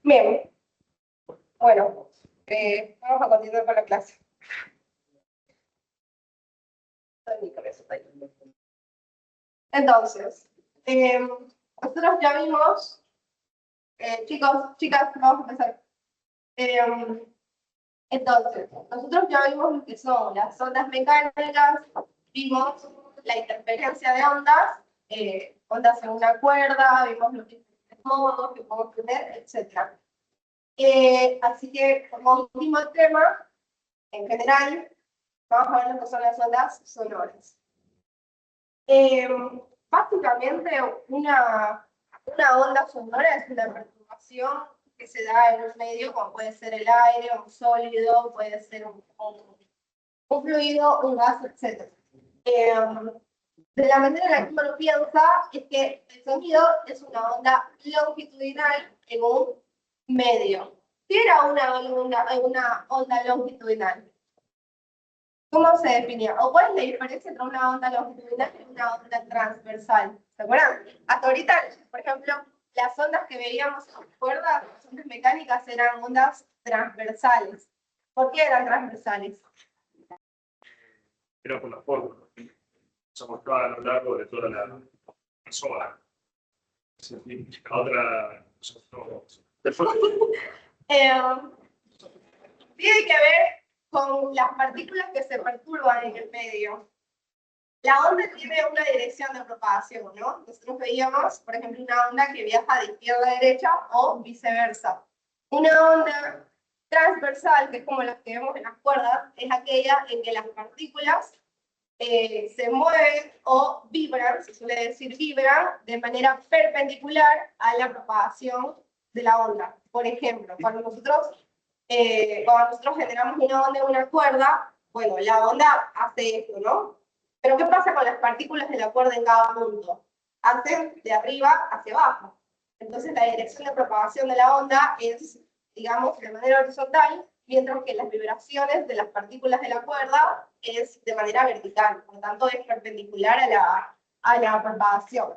Bien, bueno, vamos a continuar con la clase. Entonces, nosotros ya vimos, chicos, chicas, vamos a empezar. Entonces, nosotros ya vimos lo que son las ondas mecánicas, vimos la interferencia de ondas, ondas en una cuerda, vimos los diferentes modos que podemos tener, etc. Así que, como último tema, en general, vamos a ver lo que son las ondas sonoras. Básicamente, una onda sonora es una perturbación que se da en un medio, como puede ser el aire, un sólido, puede ser un fluido, un gas, etc. De la manera en la que uno lo piensa, es que el sonido es una onda longitudinal en un medio. ¿Qué era una onda longitudinal? ¿Cómo se definía? ¿O cuál es la diferencia entre una onda longitudinal y una onda transversal? ¿Se acuerdan? Hasta ahorita, por ejemplo, las ondas que veíamos en las cuerdas, las ondas mecánicas, eran ondas transversales. ¿Por qué eran transversales? Era por la forma. Se mostraba a lo largo de toda la zona. La otra. Tiene que ver con las partículas que se perturban en el medio. La onda tiene una dirección de propagación, ¿no? Nosotros veíamos, por ejemplo, una onda que viaja de izquierda a derecha o viceversa. Una onda transversal, que es como las que vemos en las cuerdas, es aquella en que las partículas se mueven o vibran, se suele decir vibran, de manera perpendicular a la propagación de la onda. Por ejemplo, cuando nosotros generamos una onda en una cuerda, bueno, la onda hace esto, ¿no? Pero ¿qué pasa con las partículas de la cuerda en cada punto? Hacen de arriba hacia abajo. Entonces la dirección de propagación de la onda es, digamos, de manera horizontal, mientras que las vibraciones de las partículas de la cuerda es de manera vertical, por lo tanto es perpendicular a la propagación.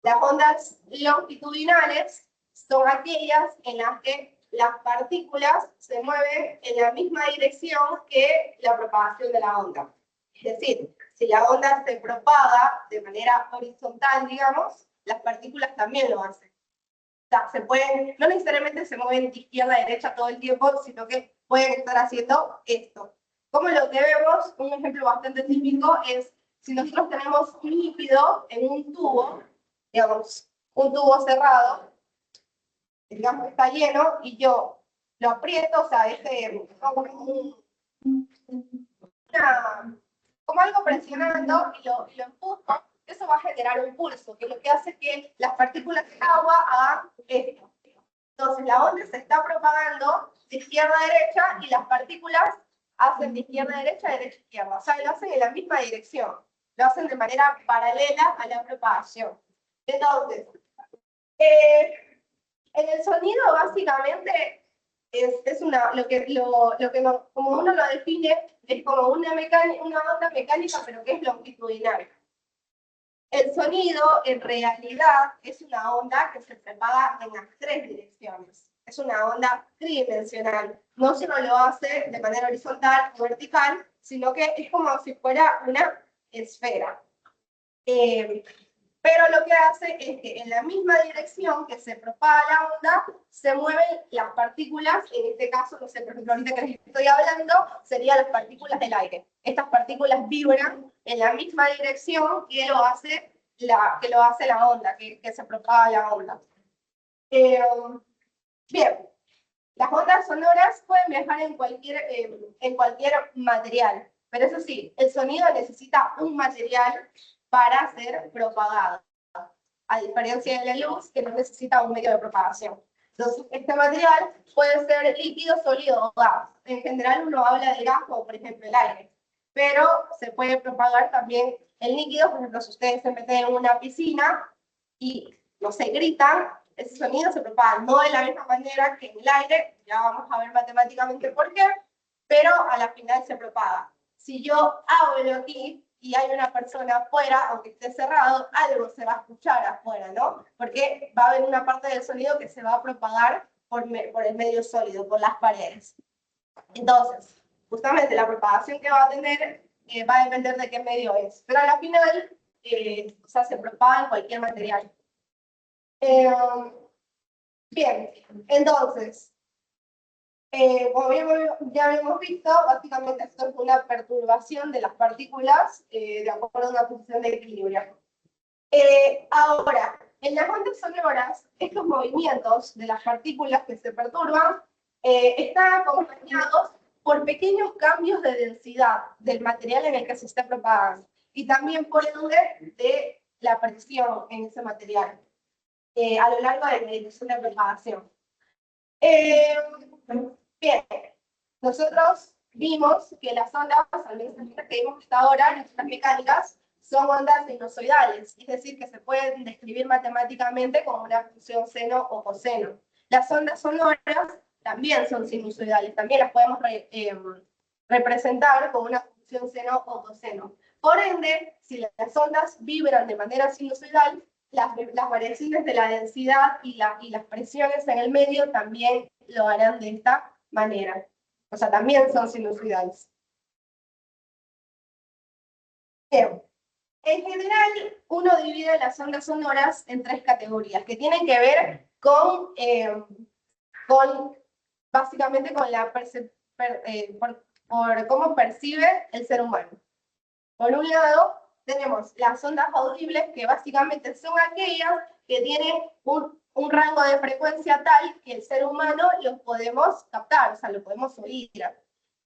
Las ondas longitudinales son aquellas en las que las partículas se mueven en la misma dirección que la propagación de la onda. Es decir, si la onda se propaga de manera horizontal, digamos, las partículas también lo hacen. O sea, no necesariamente se mueven de izquierda a derecha todo el tiempo, sino que pueden estar haciendo esto. Como lo que vemos, un ejemplo bastante típico es si nosotros tenemos un líquido en un tubo, digamos, un tubo cerrado, digamos que está lleno, y yo lo aprieto, o sea, como algo presionando y lo empujo, eso va a generar un pulso, que lo que hace es que las partículas de agua hagan esto. Entonces la onda se está propagando de izquierda a derecha y las partículas hacen de izquierda a derecha, derecha a izquierda. O sea, lo hacen en la misma dirección. Lo hacen de manera paralela a la propagación. Entonces, en el sonido básicamente como uno lo define, es como una onda mecánica, pero que es longitudinal. El sonido, en realidad, es una onda que se propaga en las tres direcciones. Es una onda tridimensional. No solo lo hace de manera horizontal o vertical, sino que es como si fuera una esfera. Pero lo que hace es que en la misma dirección que se propaga la onda, se mueven las partículas, en este caso, no sé, por ejemplo, ahorita que les estoy hablando, serían las partículas del aire. Estas partículas vibran en la misma dirección que lo hace la onda, que se propaga la onda. Bien, las ondas sonoras pueden viajar en cualquier material, pero eso sí, el sonido necesita un material para ser propagado, a diferencia de la luz, que no necesita un medio de propagación. Entonces, este material puede ser líquido, sólido o gas. En general uno habla de gas, como por ejemplo el aire, pero se puede propagar también el líquido. Por ejemplo, si ustedes se meten en una piscina y, no sé, gritan, ese sonido se propaga no de la misma manera que en el aire, ya vamos a ver matemáticamente por qué, pero a la final se propaga. Si yo hablo aquí y hay una persona afuera, aunque esté cerrado, algo se va a escuchar afuera, ¿no? Porque va a haber una parte del sonido que se va a propagar por el medio sólido, por las paredes. Entonces, justamente la propagación que va a tener va a depender de qué medio es, pero a la final, o sea, se propaga en cualquier material. Bien, entonces, como ya habíamos visto, básicamente esto es una perturbación de las partículas de acuerdo a una función de equilibrio. Ahora, en las ondas sonoras, estos movimientos de las partículas que se perturban están acompañados por pequeños cambios de densidad del material en el que se está propagando y también por ende de la presión en ese material a lo largo de la dirección de propagación. Bien, nosotros vimos que las ondas, al menos las que vimos hasta ahora, las ondas mecánicas, son ondas sinusoidales, es decir, que se pueden describir matemáticamente como una función seno o coseno. Las ondas sonoras también son sinusoidales, también las podemos representar como una función seno o coseno. Por ende, si las ondas vibran de manera sinusoidal, las variaciones de la densidad y las presiones en el medio también lo harán de esta manera. O sea, también son sinusoidales. Bien. En general, uno divide las ondas sonoras en tres categorías, que tienen que ver con básicamente con la por cómo percibe el ser humano. Por un lado, tenemos las ondas audibles, que básicamente son aquellas que tienen un rango de frecuencia tal que el ser humano los podemos captar, o sea, lo podemos oír.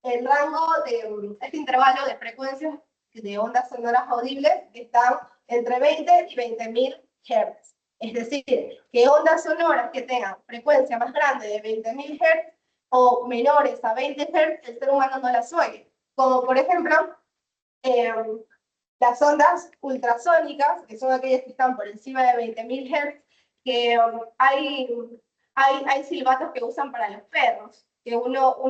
El rango de este intervalo de frecuencias de ondas sonoras audibles están entre 20 y 20.000 Hz. Es decir, que ondas sonoras que tengan frecuencia más grande de 20.000 Hz o menores a 20 Hz, el ser humano no las oye. Como por ejemplo, las ondas ultrasónicas, que son aquellas que están por encima de 20.000 Hz, que hay silbatos que usan para los perros, que uno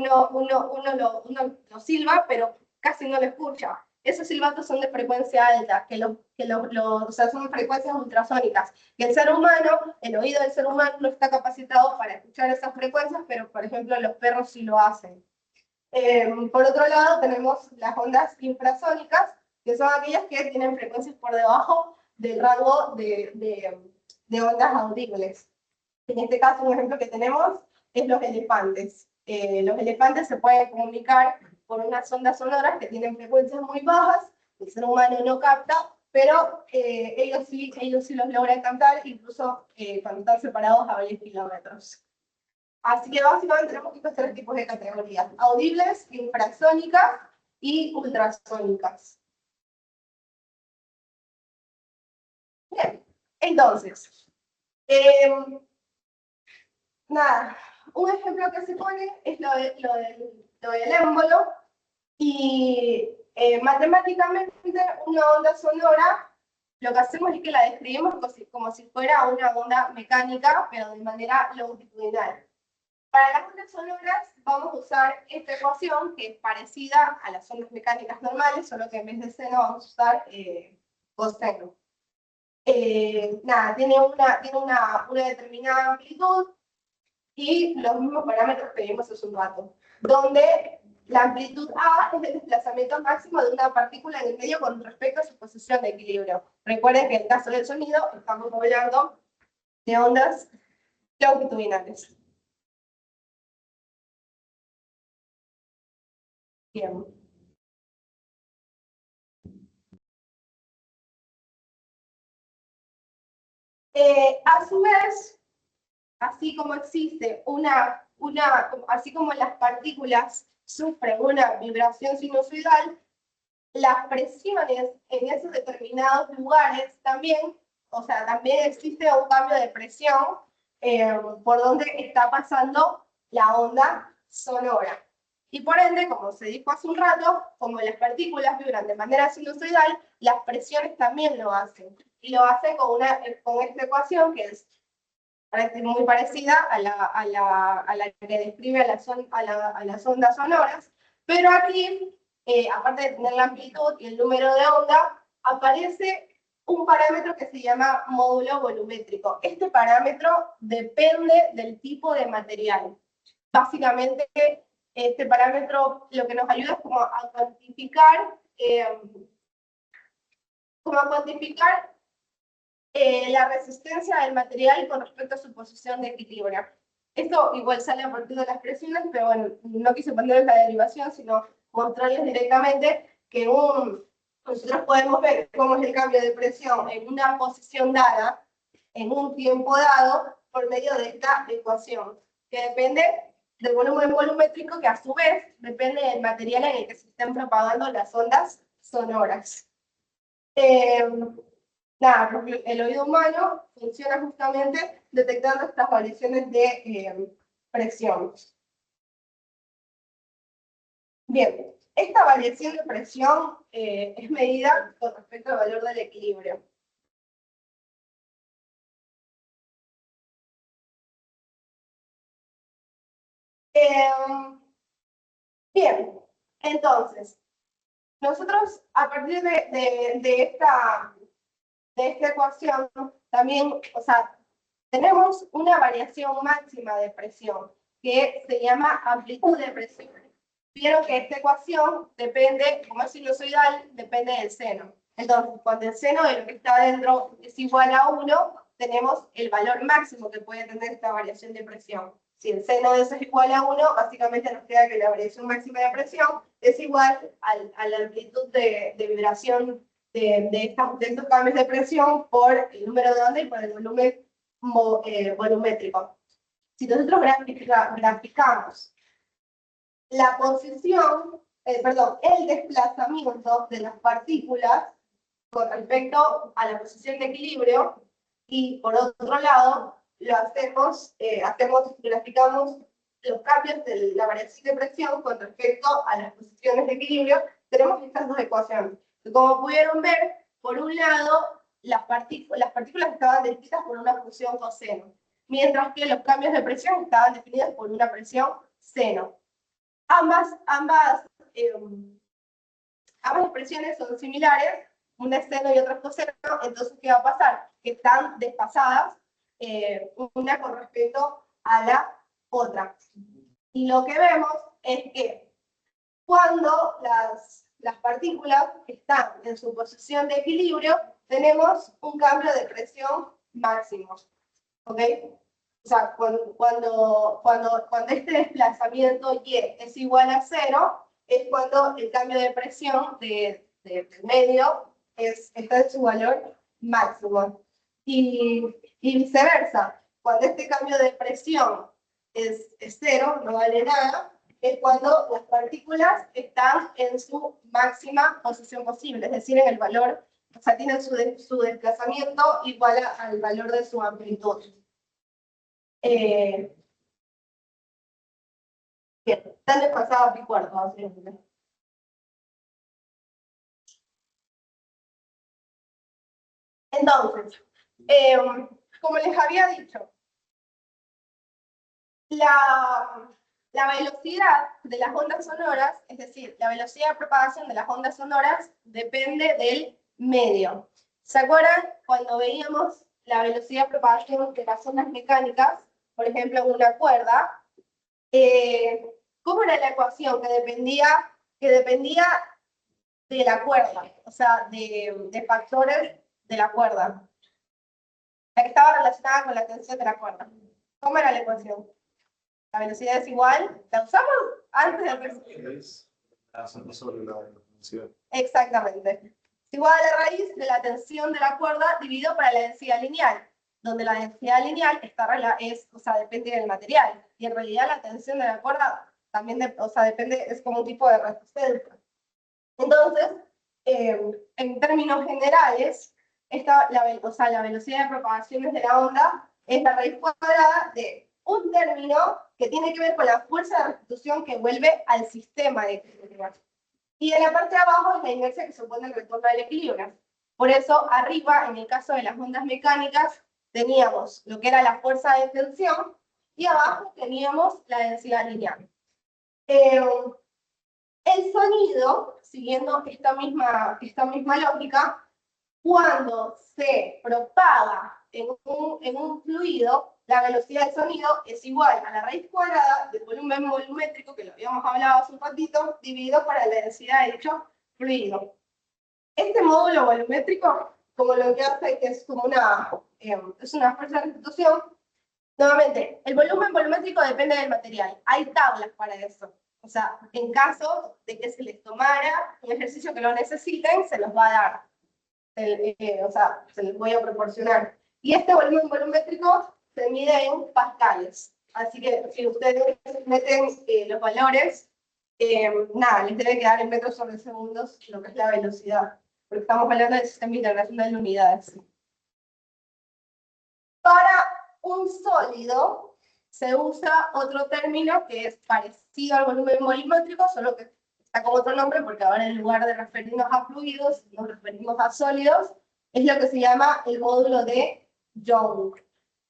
lo silba, pero casi no lo escucha. Esos silbatos son de frecuencia alta, o sea, son frecuencias ultrasónicas, que el ser humano, el oído del ser humano no está capacitado para escuchar esas frecuencias, pero por ejemplo los perros sí lo hacen. Por otro lado, tenemos las ondas infrasónicas, que son aquellas que tienen frecuencias por debajo del rango de ondas audibles. En este caso, un ejemplo que tenemos es los elefantes. Los elefantes se pueden comunicar por unas ondas sonoras que tienen frecuencias muy bajas, el ser humano no capta, pero ellos sí los logran captar, incluso cuando están separados a varios kilómetros. Así que básicamente tenemos estos tres tipos de categorías: audibles, infrasónicas y ultrasónicas. Bien, entonces, nada, un ejemplo que se pone es lo del émbolo, y matemáticamente una onda sonora, lo que hacemos es que la describimos como si fuera una onda mecánica, pero de manera longitudinal. Para las ondas sonoras vamos a usar esta ecuación que es parecida a las ondas mecánicas normales, solo que en vez de seno vamos a usar coseno. Nada, tiene una determinada amplitud y los mismos parámetros que vimos hace un rato, donde la amplitud A es el desplazamiento máximo de una partícula en el medio con respecto a su posición de equilibrio. Recuerden que en el caso del sonido estamos hablando de ondas longitudinales. Bien. A su vez, así como existe así como las partículas sufren una vibración sinusoidal, las presiones en esos determinados lugares también, o sea, también existe un cambio de presión por donde está pasando la onda sonora. Y por ende, como se dijo hace un rato, como las partículas vibran de manera sinusoidal, las presiones también lo hacen. Y lo hacen con esta ecuación que es muy parecida a la que describe a las ondas sonoras, pero aquí, aparte de tener la amplitud y el número de onda, aparece un parámetro que se llama módulo volumétrico. Este parámetro depende del tipo de material. Básicamente, este parámetro lo que nos ayuda es como a cuantificar, la resistencia del material con respecto a su posición de equilibrio. Esto igual sale a partir de las presiones, pero bueno, no quise poner la derivación, sino mostrarles directamente que nosotros podemos ver cómo es el cambio de presión en una posición dada, en un tiempo dado, por medio de esta ecuación, que depende del volumen volumétrico, que a su vez depende del material en el que se estén propagando las ondas sonoras. Nada, porque el oído humano funciona justamente detectando estas variaciones de presión. Bien, esta variación de presión es medida con respecto al valor del equilibrio. Bien, entonces, nosotros a partir de esta ecuación también, o sea, tenemos una variación máxima de presión que se llama amplitud de presión. Vieron que esta ecuación depende, como es sinusoidal, depende del seno. Entonces, cuando el seno de lo que está adentro es igual a 1, tenemos el valor máximo que puede tener esta variación de presión. Si el seno de eso es igual a 1, básicamente nos queda que la variación máxima de presión es igual a la amplitud de vibración de estos cambios de presión por el número de onda y por el volumen volumétrico. Si nosotros graficamos la posición, el desplazamiento de las partículas con respecto a la posición de equilibrio, y por otro lado, graficamos los cambios de la variación de presión con respecto a las posiciones de equilibrio, tenemos estas dos ecuaciones. Como pudieron ver, por un lado, las partículas estaban descritas por una función coseno, mientras que los cambios de presión estaban definidos por una presión seno. Ambas expresiones son similares, una es seno y otra es coseno, entonces ¿qué va a pasar? Que están desfasadas una con respecto a la otra. Y lo que vemos es que cuando las partículas están en su posición de equilibrio, tenemos un cambio de presión máximo. ¿Ok? O sea, cuando este desplazamiento Y es igual a 0, es cuando el cambio de presión del medio está en su valor máximo. Y viceversa, cuando este cambio de presión es 0, no vale nada, es cuando las partículas están en su máxima posición posible, es decir, en el valor, o sea, tienen su desplazamiento igual al valor de su amplitud. Bien, están desfasadas mi cuarto, básicamente. Entonces, como les había dicho, la velocidad de las ondas sonoras, es decir, la velocidad de propagación de las ondas sonoras, depende del medio. ¿Se acuerdan cuando veíamos la velocidad de propagación de las ondas mecánicas, por ejemplo, en una cuerda? ¿Cómo era la ecuación? Que dependía de la cuerda, o sea, de factores de la cuerda. La que estaba relacionada con la tensión de la cuerda. ¿Cómo era la ecuación? La velocidad es igual. ¿La usamos antes del sobre la velocidad. Exactamente. Es igual a la raíz de la tensión de la cuerda dividido por la densidad lineal, donde la densidad lineal depende del material. Y en realidad la tensión de la cuerda también depende, es como un tipo de resistencia. Entonces, en términos generales, la velocidad de propagaciones de la onda es la raíz cuadrada de un término que tiene que ver con la fuerza de restitución que vuelve al sistema de equilibrio. Y en la parte de abajo es la inercia que supone el retorno del equilibrio. Por eso, arriba, en el caso de las ondas mecánicas, teníamos lo que era la fuerza de tensión y abajo teníamos la densidad lineal. El sonido, siguiendo esta misma lógica, cuando se propaga en un fluido, la velocidad del sonido es igual a la raíz cuadrada del volumen volumétrico, que lo habíamos hablado hace un ratito, dividido por la densidad de dicho fluido. Este módulo volumétrico, como lo que hace, que es como una fuerza de restitución, nuevamente, el volumen volumétrico depende del material. Hay tablas para eso. O sea, en caso de que se les tomara un ejercicio que lo necesiten, se los va a dar. O sea, se les voy a proporcionar. Y este volumen volumétrico se mide en pascales. Así que si ustedes meten los valores, nada, les debe quedar en metros sobre segundos lo que es la velocidad. Porque estamos hablando del sistema internacional de unidades. Para un sólido se usa otro término que es parecido al volumen volumétrico, solo que está con otro nombre, porque ahora en lugar de referirnos a fluidos, nos referimos a sólidos, es lo que se llama el módulo de Young.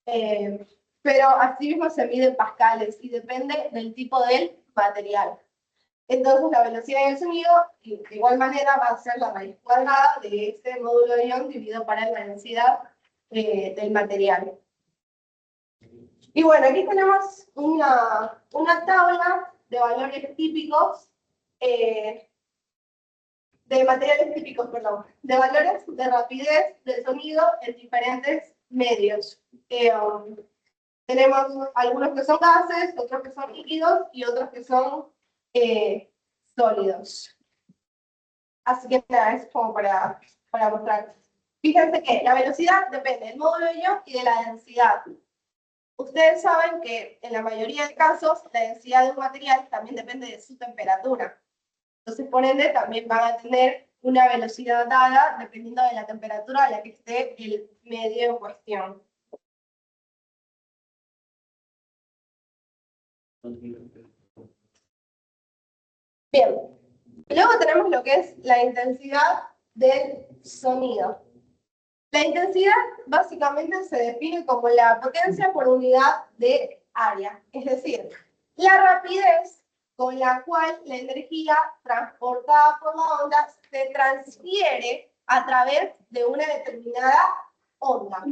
Pero así mismo se mide en pascales y depende del tipo del material. Entonces la velocidad del sonido, de igual manera, va a ser la raíz cuadrada de este módulo de Young dividido para la densidad del material. Y bueno, aquí tenemos una tabla de valores típicos, de materiales típicos, perdón, de valores de rapidez del sonido en diferentes medios. Tenemos algunos que son gases, otros que son líquidos y otros que son sólidos. Así que nada, es como para mostrar. Fíjense que la velocidad depende del módulo de Young y de la densidad. Ustedes saben que en la mayoría de casos la densidad de un material también depende de su temperatura. Entonces, por ende, también van a tener una velocidad dada dependiendo de la temperatura a la que esté el medio en cuestión. Bien, luego tenemos lo que es la intensidad del sonido. La intensidad básicamente se define como la potencia por unidad de área, es decir, la rapidez con la cual la energía transportada por la onda se transfiere a través de una determinada onda,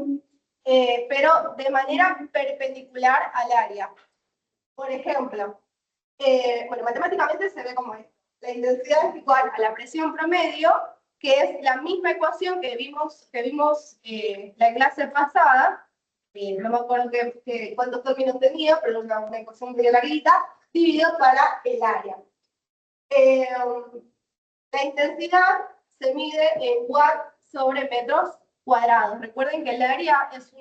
pero de manera perpendicular al área. Por ejemplo, bueno, matemáticamente se ve como esto. La intensidad es igual a la presión promedio, que es la misma ecuación que vimos la clase pasada, no me acuerdo cuántos términos tenía, pero una ecuación muy larguita, dividido para el área. La intensidad se mide en watts sobre metros cuadrados. Recuerden que el área es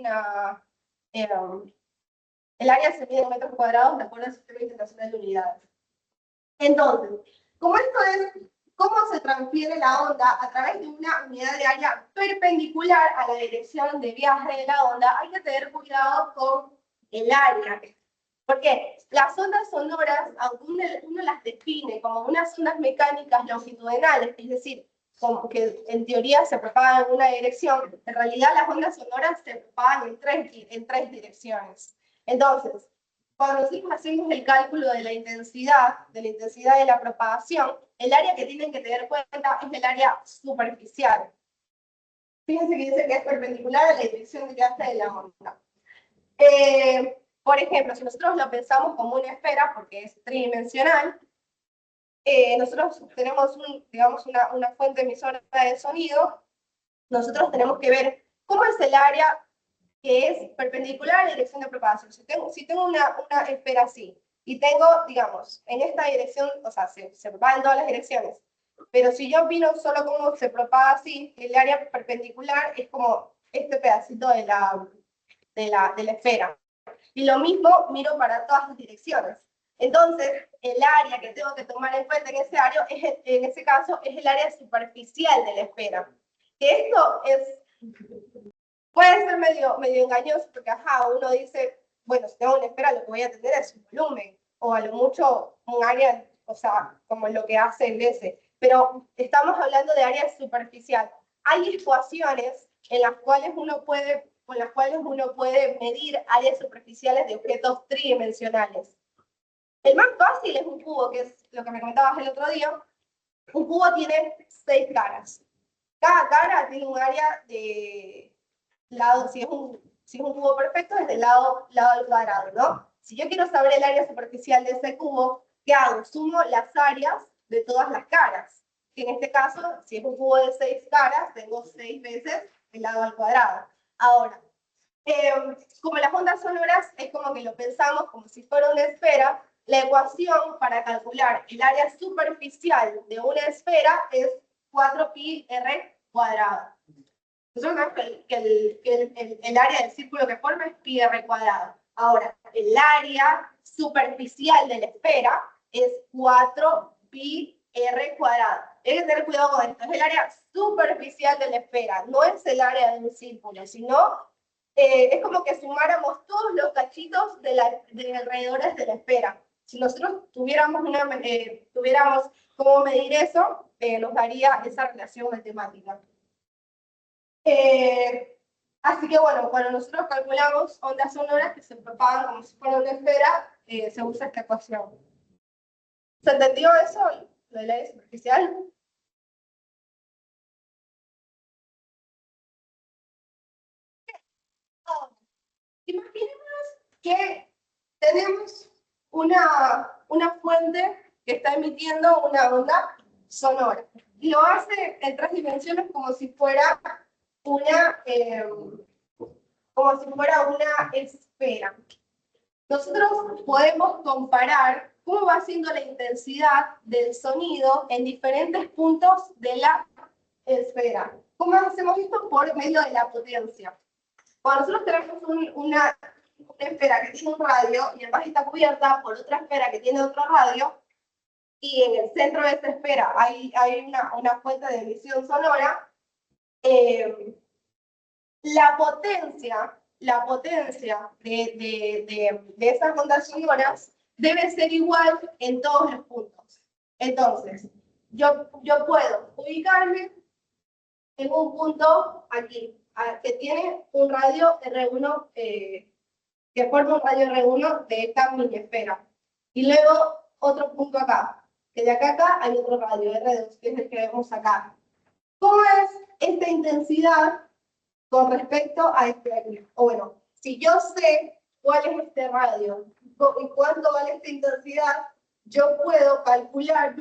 el área se mide en metros cuadrados de acuerdo al Sistema Internacional de Unidades. Entonces, como esto es cómo se transfiere la onda a través de una unidad de área perpendicular a la dirección de viaje de la onda, hay que tener cuidado con el área. Porque las ondas sonoras, aunque uno las define como unas ondas mecánicas longitudinales, es decir, como que en teoría se propagan en una dirección, en realidad las ondas sonoras se propagan en tres direcciones. Entonces, cuando nosotros hacemos el cálculo de la intensidad de la propagación, el área que tienen que tener cuenta es el área superficial. Fíjense que dice que es perpendicular a la dirección de viaje de la onda. Por ejemplo, si nosotros lo pensamos como una esfera, porque es tridimensional, nosotros tenemos digamos una fuente emisora de sonido, nosotros tenemos que ver cómo es el área que es perpendicular a la dirección de propagación. Si tengo una esfera así, y tengo, digamos, en esta dirección, o sea, se propaga en todas las direcciones, pero si yo miro solo cómo se propaga así, el área perpendicular es como este pedacito de la esfera. Y lo mismo miro para todas las direcciones. Entonces, el área que tengo que tomar en cuenta en ese caso es el área superficial de la esfera. Que esto puede ser medio engañoso porque, uno dice, bueno, si tengo una esfera lo que voy a tener es un volumen, o a lo mucho un área, o sea, como lo que hace el S. Pero estamos hablando de área superficial. Hay ecuaciones en las cuales uno puede con las cuales uno puede medir áreas superficiales de objetos tridimensionales. El más fácil es un cubo, que es lo que me comentabas el otro día. Un cubo tiene 6 caras. Cada cara tiene un área de lado, si es un cubo perfecto, es del lado del cuadrado, ¿no? Si yo quiero saber el área superficial de ese cubo, ¿qué hago? Sumo las áreas de todas las caras. Que en este caso, si es un cubo de 6 caras, tengo 6 veces el lado al cuadrado. Ahora, como las ondas sonoras es como que lo pensamos como si fuera una esfera, la ecuación para calcular el área superficial de una esfera es 4pi r cuadrado. Nosotros sabemos que el área del círculo que forma es pi r cuadrado. Ahora, el área superficial de la esfera es 4pi r cuadrado. Hay que tener cuidado con esto. Es el área superficial de la esfera, no es el área de un círculo, sino es como que sumáramos todos los cachitos de alrededores de la esfera. Si nosotros tuviéramos cómo medir eso, nos daría esa relación matemática. Así que bueno, cuando nosotros calculamos ondas sonoras que se propagan como si fuera una esfera, se usa esta ecuación. ¿Se entendió eso, lo del área superficial? Imaginemos que tenemos una fuente que está emitiendo una onda sonora. Y lo hace en 3 dimensiones como si fuera una esfera. Nosotros podemos comparar cómo va siendo la intensidad del sonido en diferentes puntos de la esfera. ¿Cómo hacemos esto? Por medio de la potencia. Cuando nosotros tenemos una esfera que tiene un radio y además está cubierta por otra esfera que tiene otro radio, y en el centro de esa esfera hay una fuente de emisión sonora, la potencia de esas ondas sonoras debe ser igual en todos los puntos. Entonces, yo puedo ubicarme en un punto aquí, que tiene un radio R1, que forma un radio R1 de esta mini esfera. Y luego otro punto acá, que de acá a acá hay otro radio R2, que es el que vemos acá. ¿Cómo es esta intensidad con respecto a este aquí? O bueno, si yo sé cuál es este radio y cuánto vale esta intensidad, yo puedo calcular,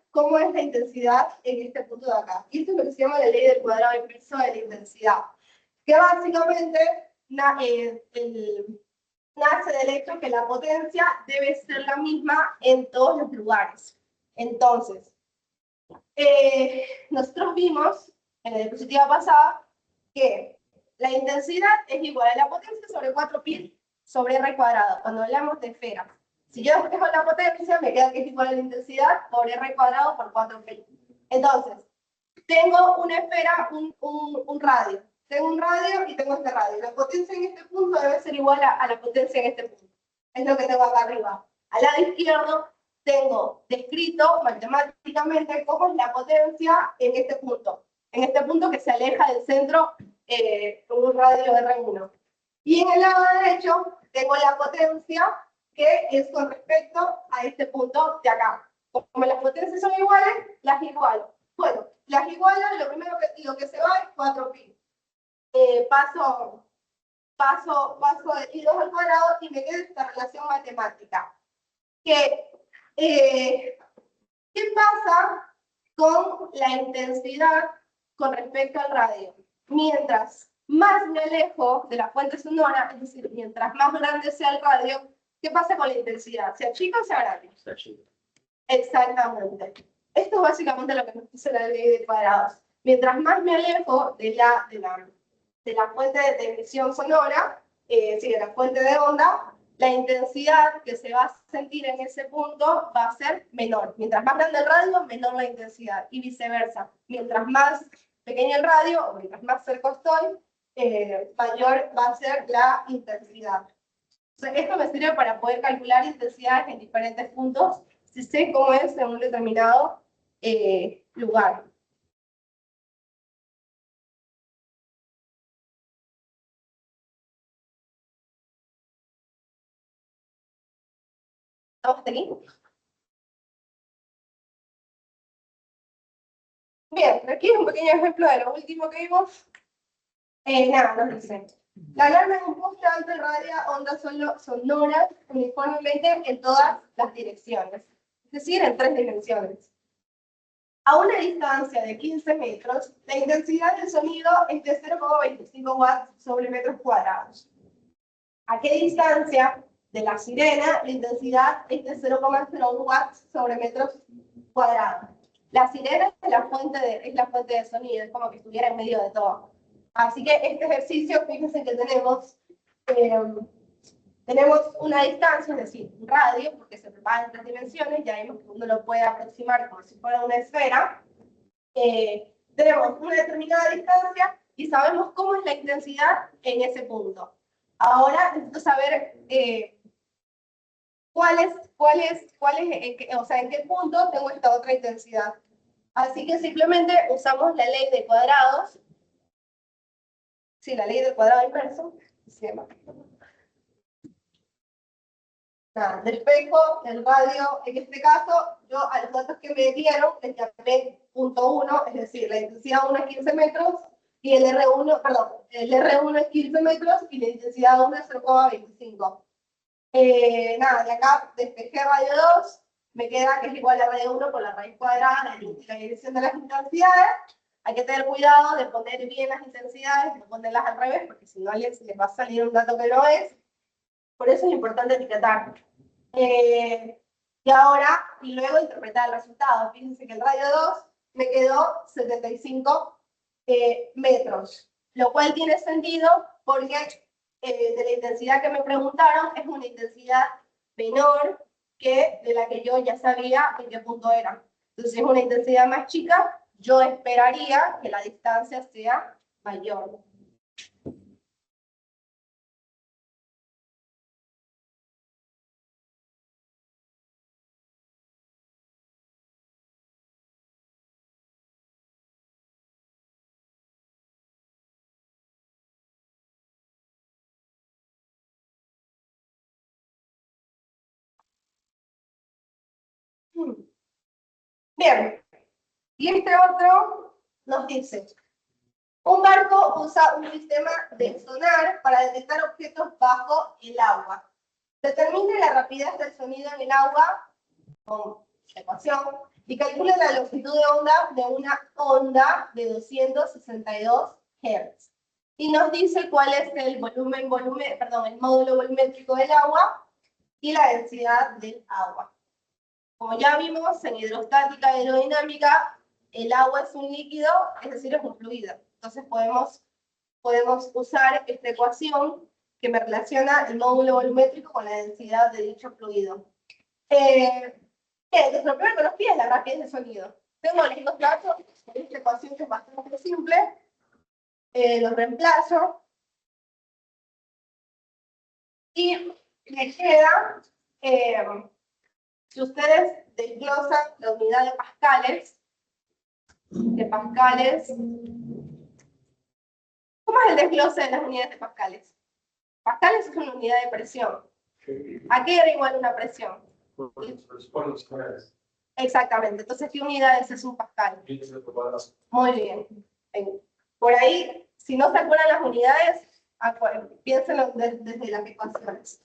cómo es la intensidad en este punto de acá. Y esto es lo que se llama la ley del cuadrado inverso de la intensidad, que básicamente nace del hecho que la potencia debe ser la misma en todos los lugares. Entonces, nosotros vimos en la diapositiva pasada que la intensidad es igual a la potencia sobre 4pi sobre r cuadrado, cuando hablamos de esferas. Si yo despejo la potencia, me queda que es igual a la intensidad por r cuadrado por 4pi. Entonces, tengo una esfera, un radio. Tengo un radio y tengo este radio. La potencia en este punto debe ser igual a la potencia en este punto. Es lo que tengo acá arriba. Al lado izquierdo tengo descrito matemáticamente cómo es la potencia en este punto. En este punto que se aleja del centro con un radio de R1. Y en el lado derecho tengo la potencia que es con respecto a este punto de acá. Como las potencias son iguales, las igualo. Bueno, las igualo, lo que se va es 4pi. Paso de i2 al cuadrado y me queda esta relación matemática. ¿Qué pasa con la intensidad con respecto al radio? Mientras más me alejo de la fuente sonora, es decir, mientras más grande sea el radio, ¿qué pasa con la intensidad? ¿Sea chica o sea grande? Sea chica. Exactamente. Esto es básicamente lo que nos dice la ley de cuadrados. Mientras más me alejo de la fuente de emisión sonora, de la fuente de onda, la intensidad que se va a sentir en ese punto va a ser menor. Mientras más grande el radio, menor la intensidad, y viceversa. Mientras más pequeño el radio, o mientras más cerca estoy, mayor va a ser la intensidad. O sea, esto me sirve para poder calcular intensidades en diferentes puntos, si sé cómo es en un determinado lugar. ¿Estamos hasta aquí? Bien, aquí es un pequeño ejemplo de lo último que vimos. Nada, nos dice. La alarma compuesta alta y radia ondas sonoras uniformemente en todas las direcciones, es decir, en 3 dimensiones. A una distancia de 15 metros, la intensidad del sonido es de 0,25 watts sobre metros cuadrados. ¿A qué distancia de la sirena la intensidad es de 0,01 watts sobre metros cuadrados? La sirena es la fuente de sonido, es como que estuviera en medio de todo. Así que este ejercicio, fíjense que tenemos una distancia, es decir, un radio, porque se propaga en 3 dimensiones, ya vimos que uno lo puede aproximar como si fuera una esfera. Tenemos una determinada distancia y sabemos cómo es la intensidad en ese punto. Ahora necesito saber en qué punto tengo esta otra intensidad. Así que simplemente usamos la ley de cuadrados. Sí, la ley del cuadrado inverso. Se llama. Nada, del espejo, el radio, en este caso, yo a los datos que me dieron les llamé punto 1, es decir, la intensidad 1 es 15 metros, y el R1 es 15 metros, y la intensidad 1 es 0,25. Nada, de acá despejé radio 2, me queda que es igual a radio 1 por la raíz cuadrada de la dirección de las intensidades. Hay que tener cuidado de poner bien las intensidades, de ponerlas al revés, porque si no les va a salir un dato que no es. Por eso es importante etiquetar. Y luego interpretar el resultado. Fíjense que el radio 2 me quedó 75 metros, lo cual tiene sentido porque de la intensidad que me preguntaron es una intensidad menor que de la que yo ya sabía en qué punto era. Entonces, si es una intensidad más chica, yo esperaría que la distancia sea mayor. Bien, y este otro nos dice, un barco usa un sistema de sonar para detectar objetos bajo el agua. Determine la rapidez del sonido en el agua con la ecuación y calcule la longitud de onda de una onda de 262 Hz. Y nos dice cuál es el el módulo volumétrico del agua y la densidad del agua. Como ya vimos en hidrostática y aerodinámica, el agua es un líquido, es decir, es un fluido. Entonces podemos usar esta ecuación que me relaciona el módulo volumétrico con la densidad de dicho fluido. Entonces lo primero que nos pide es la rapidez de sonido. Tengo los dos datos, esta ecuación que es bastante simple, los reemplazo, y me queda, si ustedes desglosan la unidad de pascales, ¿cómo es el desglose de las unidades de pascales? Pascales es una unidad de presión. ¿A qué era igual una presión? Exactamente. Entonces, ¿qué unidades es un pascal? Muy bien. Por ahí, si no se acuerdan las unidades, piénsenlo desde las ecuaciones.